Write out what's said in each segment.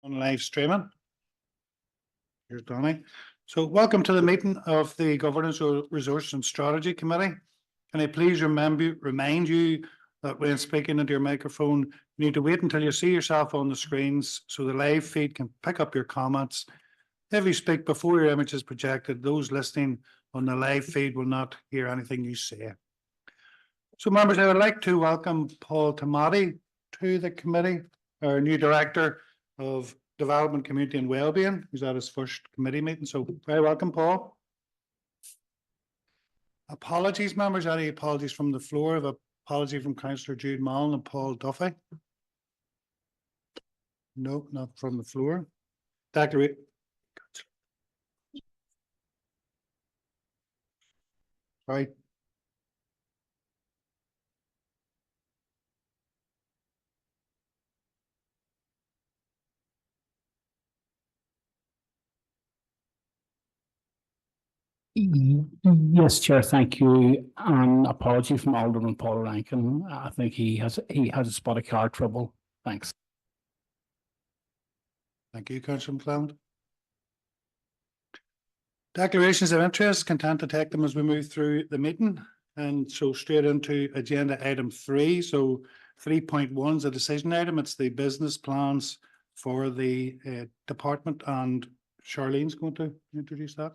on live streaming. Here's Donny. So welcome to the meeting of the Governance, Resource and Strategy Committee. Can I please remind you that when speaking into your microphone, you need to wait until you see yourself on the screens so the live feed can pick up your comments. If you speak before your image is projected, those listening on the live feed will not hear anything you say. So members, I would like to welcome Paul Tamati to the committee, our new Director of Development, Community and Wellbeing, who's at his first committee meeting. So very welcome, Paul. Apologies, members. Any apologies from the floor? Of apology from Councillor Jude Mullen and Paul Duffy. No, not from the floor. Declaration. Sorry. Yes, Chair, thank you. Apology from Alderman Paul Rankin. I think he has a spot of car trouble. Thanks. Thank you, Councillor McClelland. Declarations of interest, content to take them as we move through the meeting. And so straight into agenda item 3. So 3.1 is a decision item. It's the business plans for the department, and Charlene's going to introduce that.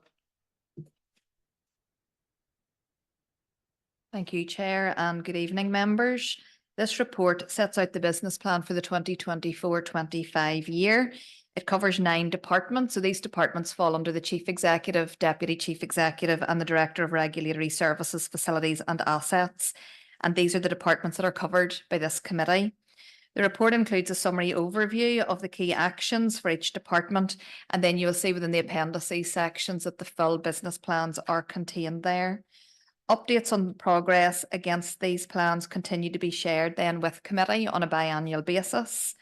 Thank you, Chair, and good evening, members. This report sets out the business plan for the 2024-25 year. It covers 9 departments. So these departments fall under the Chief Executive, Deputy Chief Executive and the Director of Regulatory Services, Facilities and Assets. And these are the departments that are covered by this committee. The report includes a summary overview of the key actions for each department. And then you'll see within the appendices sections that the full business plans are contained there. Updates on progress against these plans continue to be shared then with committee on a biannual basis.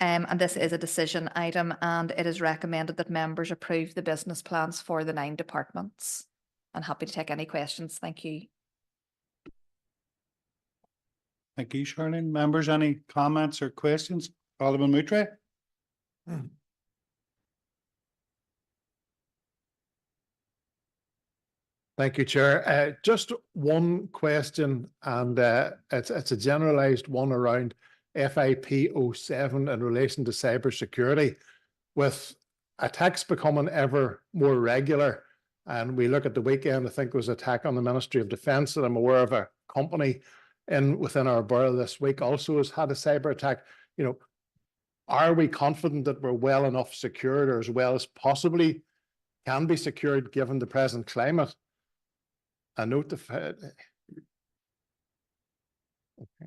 And this is a decision item, and it is recommended that members approve the business plans for the 9 departments. I'm happy to take any questions. Thank you. Thank you, Charlene. Members, any comments or questions? Alderman Moutray. Thank you, Chair. Just one question, and it's a generalised one around FIP 07 in relation to cybersecurity. With attacks becoming ever more regular, and we look at the weekend, I think there was an attack on the Ministry of Defence, and I'm aware of a company within our borough this week also has had a cyber attack. You know, are we confident that we're well enough secured, or as well as possibly can be secured given the present climate? I note the okay.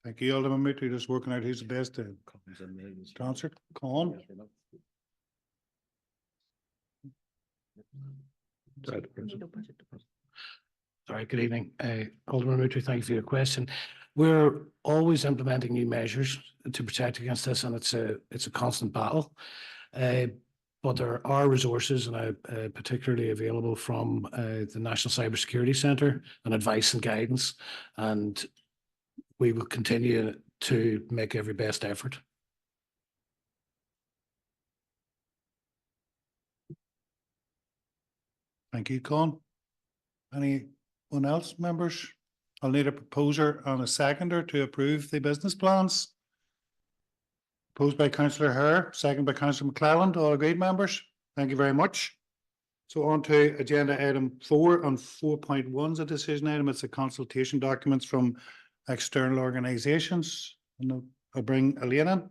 Thank you, Alderman Moutray. Just working out who's the best to answer. Colin. Sorry, good evening. Alderman Moutray, thank you for your question. We're always implementing new measures to protect against this, and it's a constant battle. But there are resources, and particularly available from the National Cybersecurity Centre, and advice and guidance, and we will continue to make every best effort. Thank you, Colin. Anyone else, members? I'll need a proposer and a seconder to approve the business plans. Proposed by Councillor Hare, second by Councillor McClelland. All agreed, members? Thank you very much. So on to agenda item 4 on 4.1 is a decision item. It's a consultation documents from external organisations. And I'll bring Elaine in.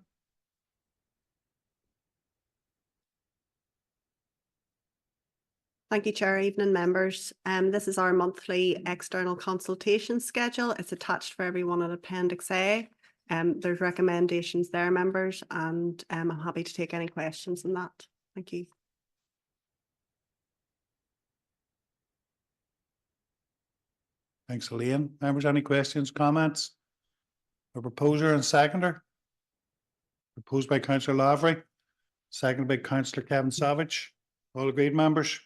Thank you, Chair. Evening, members. This is our monthly external consultation schedule. It's attached for everyone at Appendix A. There's recommendations there, members, and I'm happy to take any questions on that. Thank you. Thanks, Elaine. Members, any questions, comments? A proposer and seconder? Proposed by Councillor Lavery, seconded by Councillor Kevin Savage. All agreed, members?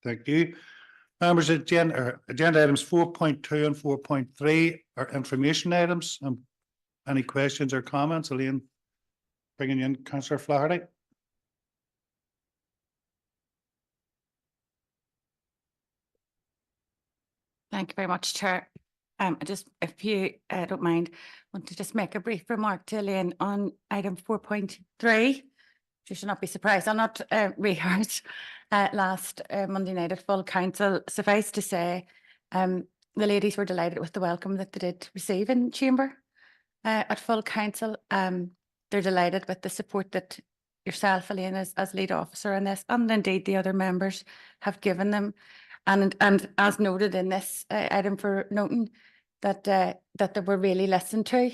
Thank you. Members, agenda items 4.2 and 4.3 are information items. Any questions or comments, Elaine? bringing you in, councillor Flaherty. Thank you very much, Chair. I just, if you don't mind, want to just make a brief remark to Elaine on item 4.3. You should not be surprised. I'll not rehearse last Monday night at full council. Suffice to say, the ladies were delighted with the welcome that they did receive in chamber at full council. They're delighted with the support that yourself, Elaine, as lead officer in this, and indeed the other members have given them. And as noted in this item for noting that they were really listened to,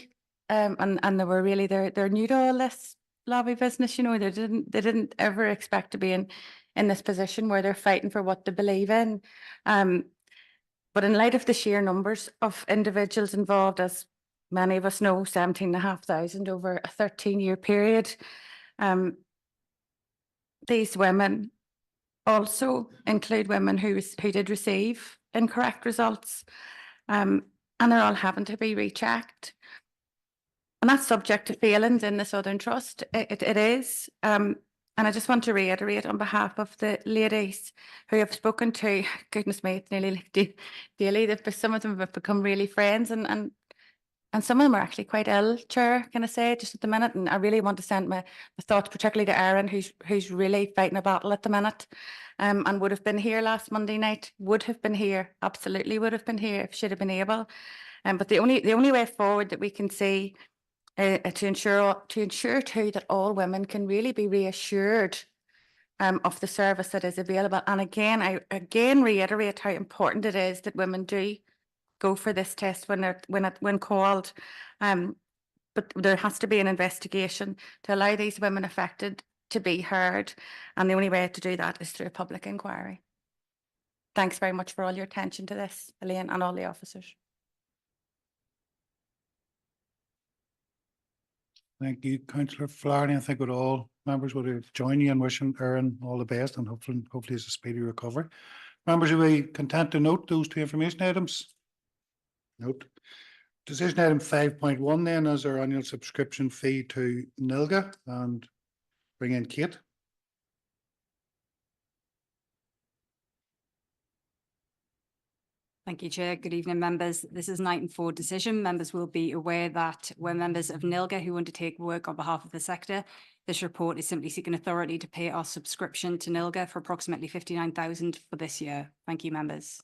and they were really they're new to all this lobby business. You know, they didn't ever expect to be in this position where they're fighting for what they believe in. But in light of the sheer numbers of individuals involved, as many of us know, 17,500 over a 13-year period, these women also include women who did receive incorrect results, and they're all having to be rechecked. And that's subject to failings in the Southern Trust. It is. And I just want to reiterate on behalf of the ladies who have spoken to, goodness me, it's nearly like daily, that some of them have become really friends, and some of them are actually quite ill, Chair, can I say, just at the minute. And I really want to send my thoughts particularly to Erin, who's really fighting a battle at the minute, and would have been here last Monday night, absolutely would have been here if she'd have been able. But the only way forward that we can see to ensure too that all women can really be reassured of the service that is available. And again, I reiterate how important it is that women do go for this test when called. But there has to be an investigation to allow these women affected to be heard, and the only way to do that is through a public inquiry. Thanks very much for all your attention to this, Elaine, and all the officers. Thank you, councillor Flaherty. I think with all members would join you in wishing Erin all the best, and hopefully it's a speedy recovery. Members, are we content to note those two information items? Note. Decision item 5.1 then is our annual subscription fee to NILGA, and bring in Kate. Thank you, Chair. Good evening, members. This is an item 4 decision. Members will be aware that we're members of NILGA who undertake work on behalf of the sector. This report is simply seeking authority to pay our subscription to NILGA for approximately 59,000 for this year. Thank you, members.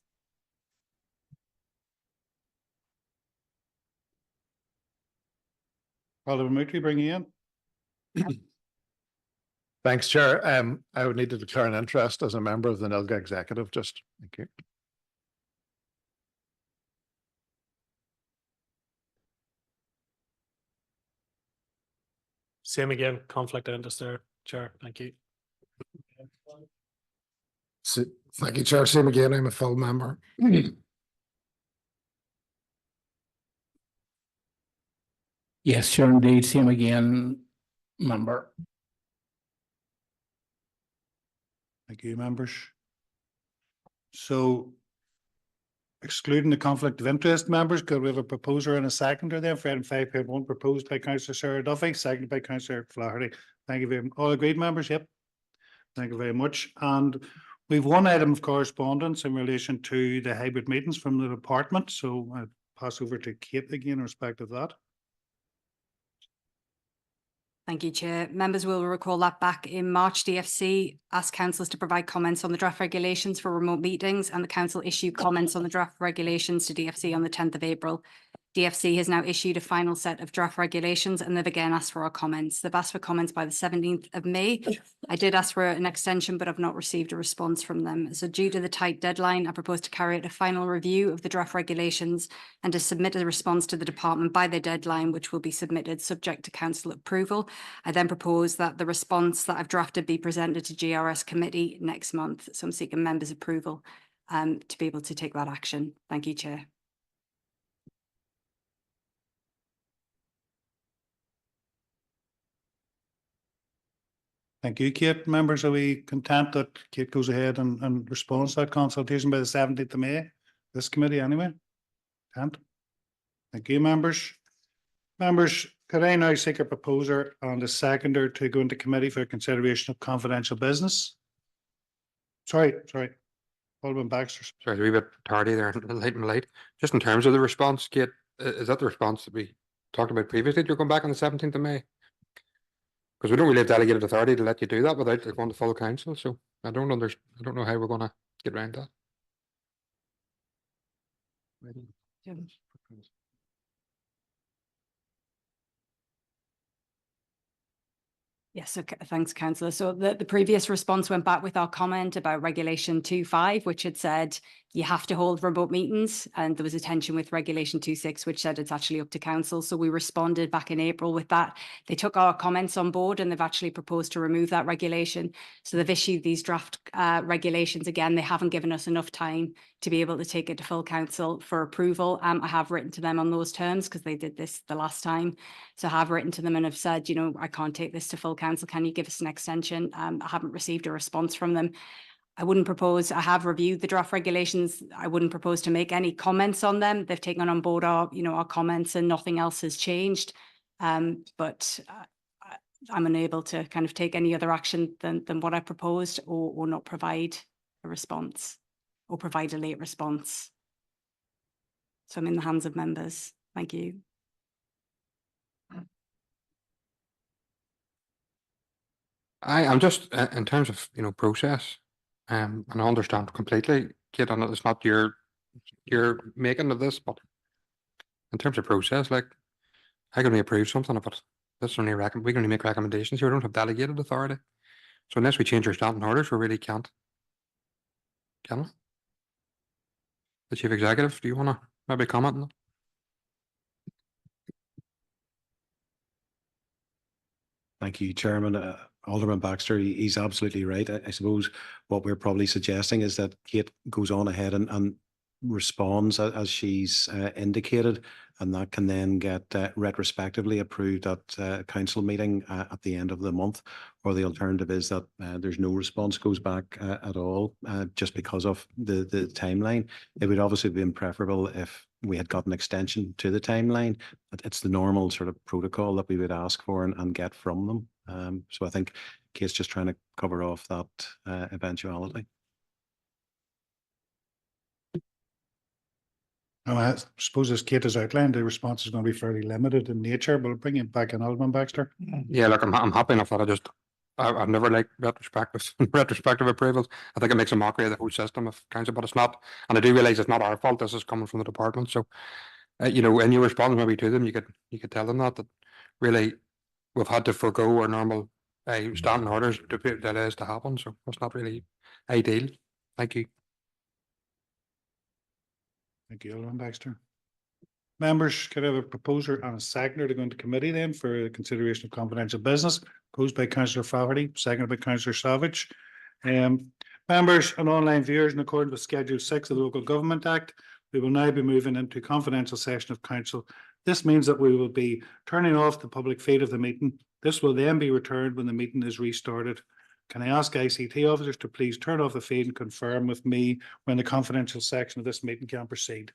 Alderman Moutry, bring you in. Thanks, Chair. I would need to declare an interest as a member of the NILGA executive. Just thank you. Same again, conflict of interest there, Chair. Thank you. Thank you, Chair. Same again. I'm a full member. Yes, sure, indeed. Same again, member. Thank you, members. So, excluding the conflict of interest, members, could we have a proposer and a seconder then for item 5.1, proposed by councillor Sarah Duffy, seconded by councillor Flaherty? Thank you very much. All agreed, members? Yep. Thank you very much. And we've one item of correspondence in relation to the hybrid meetings from the department. So I'll pass over to Kate again in respect of that. Thank you, Chair. Members will recall that back in March, DFC asked councillors to provide comments on the draft regulations for remote meetings, and the council issued comments on the draft regulations to DFC on the 10th of April. DFC has now issued a final set of draft regulations, and they've again asked for our comments. They've asked for comments by the 17th of May. I did ask for an extension, but I've not received a response from them. So due to the tight deadline, I propose to carry out a final review of the draft regulations and to submit a response to the department by the deadline, which will be submitted subject to council approval. I then propose that the response that I've drafted be presented to GRS committee next month. So I'm seeking members' approval to be able to take that action. Thank you, Chair. Thank you, Kate. Members, are we content that Kate goes ahead and responds to that consultation by the 17th of May? This committee anyway? Content? Thank you, members. Members, Could I now seek a proposer and a seconder to go into committee for consideration of confidential business? Sorry. Alderman Baxter. Sorry, a wee bit tardy there, late. Just in terms of the response, Kate, is that the response that we talked about previously? You're going back on the 17th of May? Because we don't really have delegated authority to let you do that without going to full council, so I don't know how we're gonna get around that. Yes, okay, thanks, councillor. So the previous response went back with our comment about regulation 2.5, which had said you have to hold remote meetings, and there was a tension with regulation 2.6, which said it's actually up to council. So we responded back in April with that. They took our comments on board and they've actually proposed to remove that regulation. So they've issued these draft regulations again. They haven't given us enough time to be able to take it to full council for approval. I have written to them on those terms because they did this the last time. So I have written to them and have said, you know, I can't take this to full council. Can you give us an extension? I haven't received a response from them. I wouldn't propose, I have reviewed the draft regulations. I wouldn't propose to make any comments on them. They've taken on board our, you know, our comments and nothing else has changed. But I'm unable to kind of take any other action than what I proposed or not provide a response or provide a late response. So I'm in the hands of members. Thank you. I'm just in terms of, you know, process, and I understand completely, Kate, and it's not your making of this, but in terms of process, like, how can we approve something if that's only we can only make recommendations here. We don't have delegated authority. So unless we change our standing orders, we really can't. Can we? The chief executive, do you want to maybe comment on that? Thank you, Chairman. Alderman Baxter, he's absolutely right. I suppose what we're probably suggesting is that Kate goes on ahead and responds as she's indicated, and that can then get retrospectively approved at council meeting at the end of the month. Or the alternative is that there's no response, goes back at all, just because of the timeline. It would obviously have been preferable if we had got an extension to the timeline. It's the normal sort of protocol that we would ask for and get from them. So I think Kate's just trying to cover off that eventuality. I suppose as Kate has outlined, the response is going to be fairly limited in nature, but I'll bring it back in, Alderman Baxter. Yeah, look, I'm happy enough that I've never liked retrospective approvals. I think it makes a mockery of the whole system of council, but it's not, and I do realise it's not our fault. This is coming from the department. So, you know, in your response maybe to them, you could tell them that really we've had to forego our normal standing orders to put delays to happen. So that's not really ideal. Thank you. Thank you, Alderman Baxter. Members, could I have a proposer and a seconder to go into committee then for consideration of confidential business? Proposed by Councillor Flaherty, seconded by Councillor Savage. Members and online viewers, in accordance with Schedule 6 of the Local Government Act, we will now be moving into confidential session of council. This means that we will be turning off the public feed of the meeting. This will then be returned when the meeting is restarted. Can I ask ICT officers to please turn off the feed and confirm with me when the confidential section of this meeting can proceed?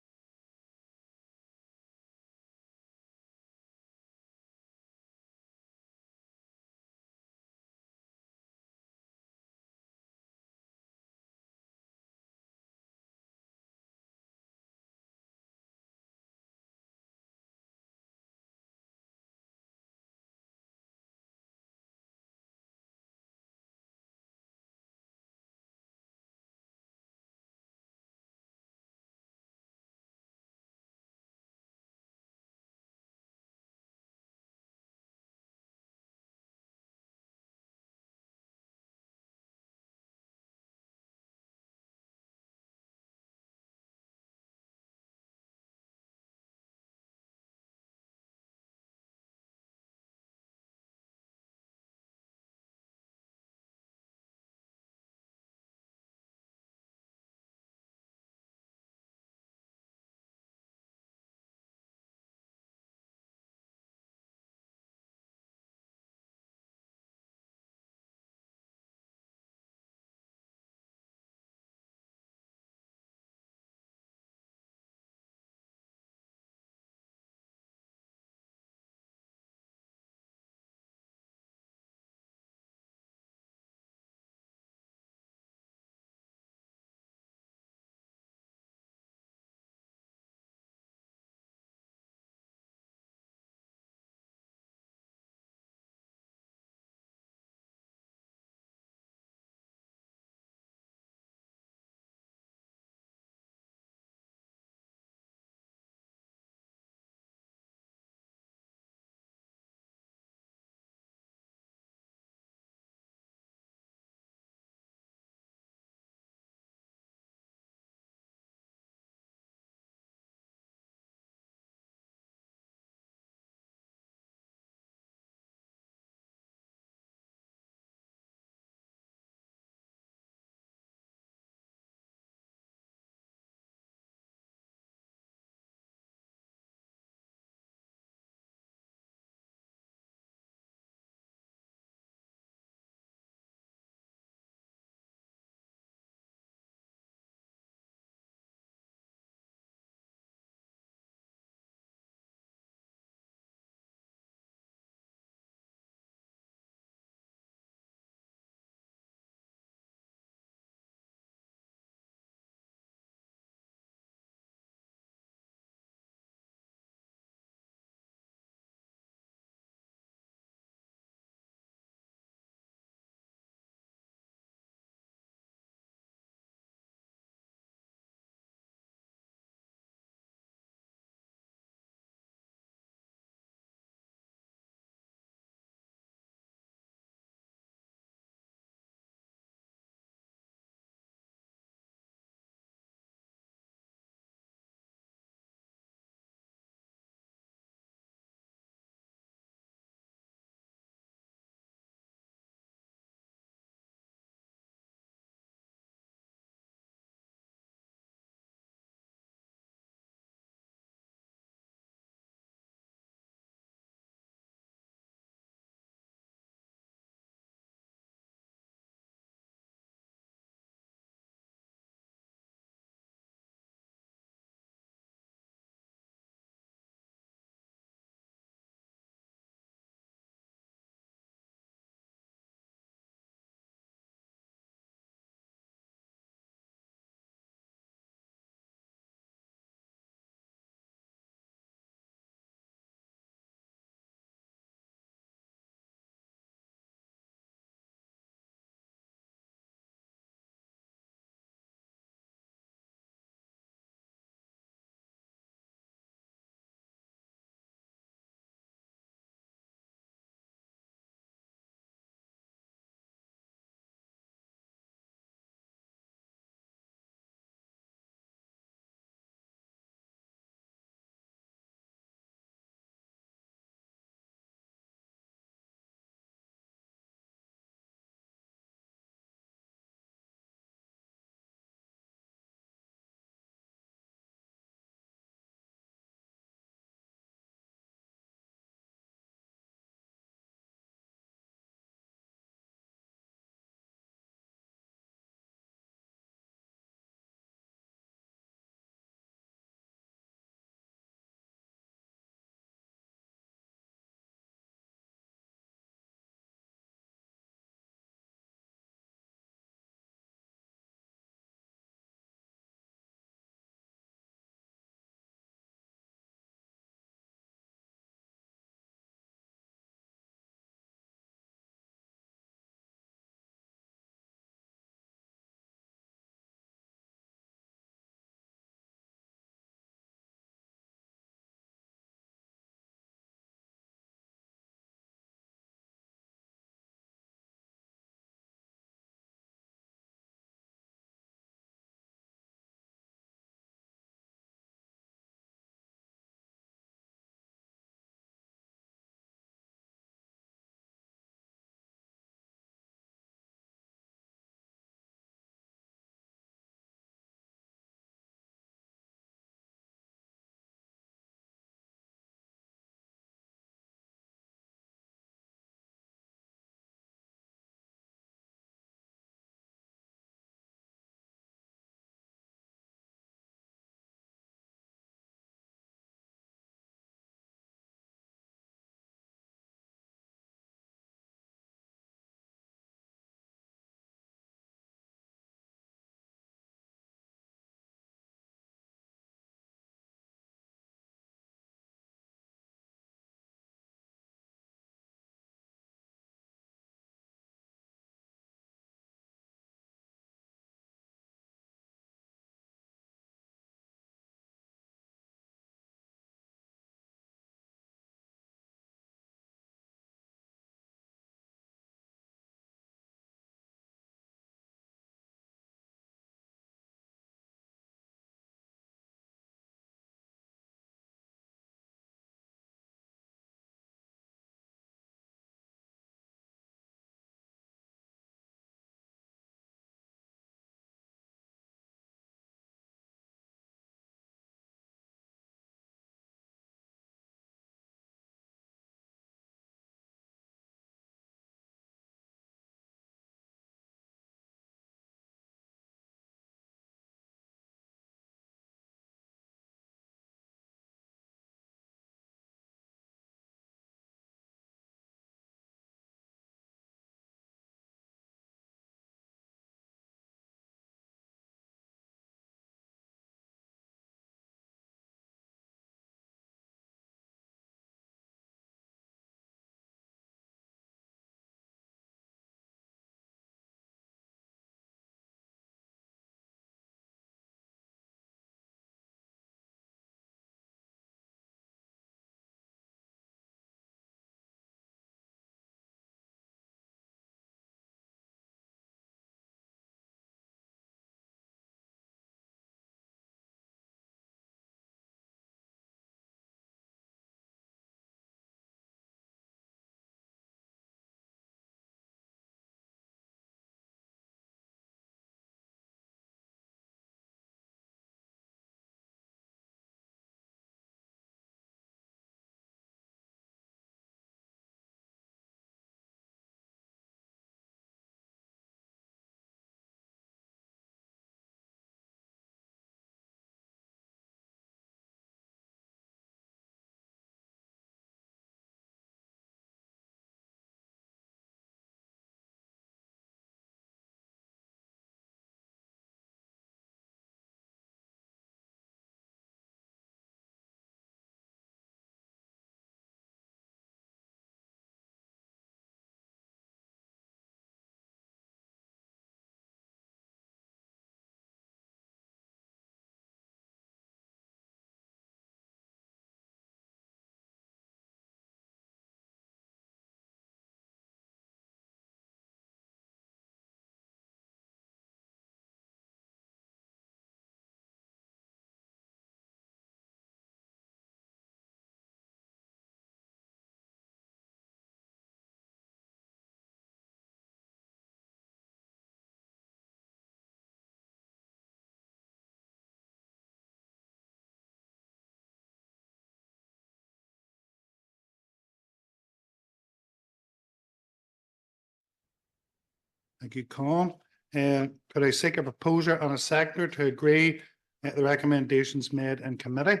Thank you, Colin. Could I seek a proposer and a seconder to agree the recommendations made in committee?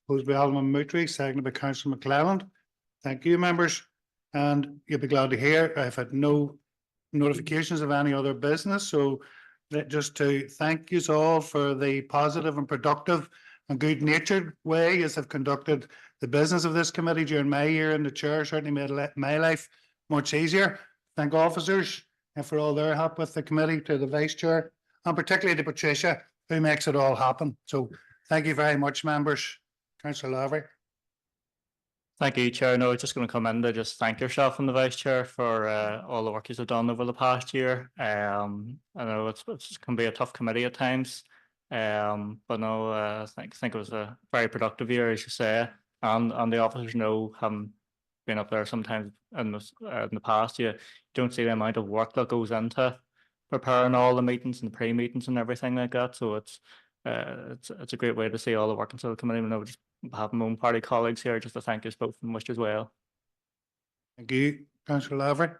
Proposed by Alderman Moultrie, seconded by Councillor McClelland. Thank you, members. And you'll be glad to hear I've had no notifications of any other business. So just to thank you all for the positive and productive and good natured way as I've conducted the business of this committee during my year in the chair. Certainly made my life much easier. Thank officers and for all their help with the committee, to the vice chair, and particularly to Patricia, who makes it all happen. So thank you very much, members. Councillor Lavery. Thank you, Chair. No, just going to come in to just thank yourself and the Vice Chair for all the work you've done over the past year. I know it's can be a tough committee at times, but no, I think it was a very productive year, as you say, and the officers know, having been up there sometimes in the past, you don't see the amount of work that goes into preparing all the meetings and the pre-meetings and everything like that. So it's a great way to see all the work into the committee. And I would just have my own party colleagues here just to thank us both and wish as well. Thank you, Councillor Lavery.